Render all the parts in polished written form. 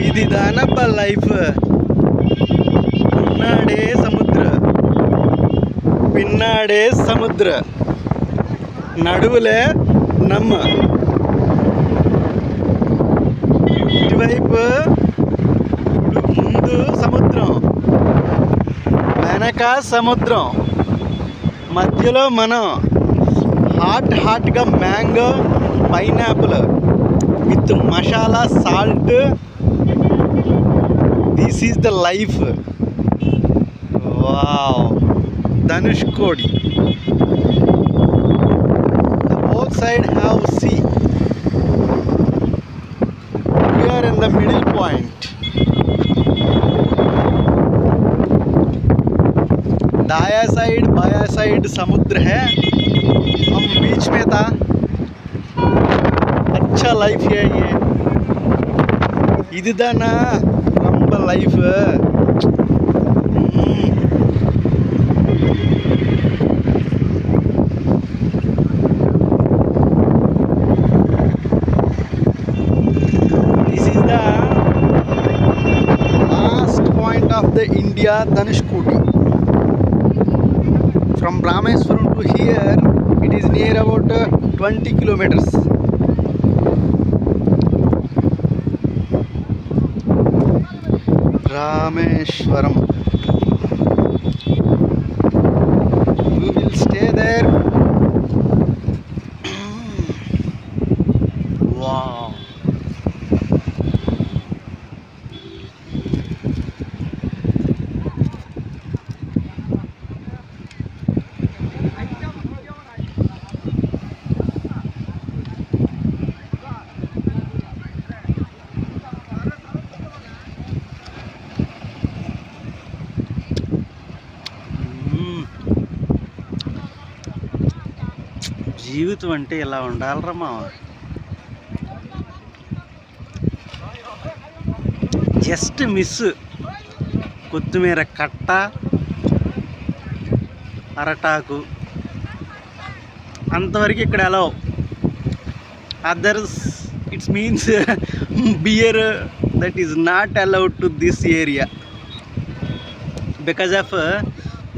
ఇది దానప్ప లైఫ్. ఉన్నాడే సముద్ర, పిన్నాడే సముద్ర, నడువులే నమ్మ. ఇటువైపు ముందు సముద్రం, వెనక సముద్రం, మధ్యలో మనం హాట్గా mango pineapple with masala salt. This is the life. Wow, Dhanushkodi. The both side have sea. We are in the middle point. दाया साइड बाया साइड समुद्र है, हम बीच में था. अच्छा लाइफ है ये. इदाना लंबा life. This is the last point of the India Dhanushkodi. From Rameswaram to here, it is near about 20 kilometers. Rameswaram. We will stay there. Wow. జీవితం అంటే ఇలా ఉండాలిరా మావ. జస్ట్ మిస్ కొత్తిమీర కట్ట, అరటాకు అంతవరకు ఇక్కడ ఎలా. Others it's means beer that is not allowed to this area because of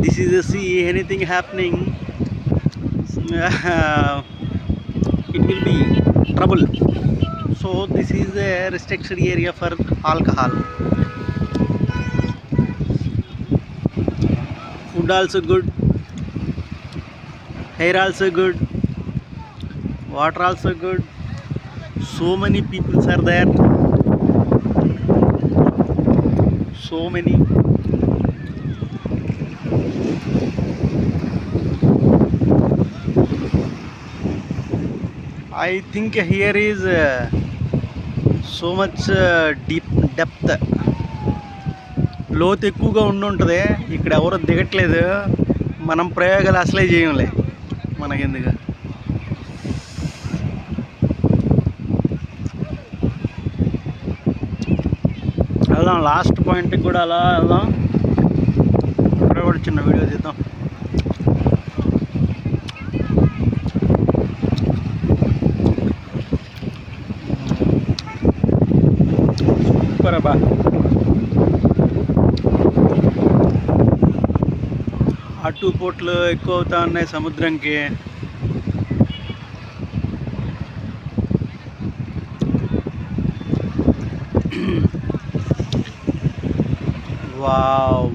this is see anything happening. It will be trouble. So this is a restricted area for alcohol. Food also good, hair also good, water also good. So many people are there, so many. I think here is so much deep depth. లోతు ఎక్కువగా ఉండుంటుంది. ఇక్కడ ఎవరు దిగట్లేదు. మనం ప్రయోగాలు అసలే చేయంలే, మనకెందుకు. వెళ్దాం last పాయింట్కి కూడా అలా వెళ్దాం. ఇక్కడ కూడా చిన్న వీడియో తీద్దాం. బా అటు పోట్లు ఎక్కువ అవుతా ఉన్నాయి సముద్రంకి. వావ్.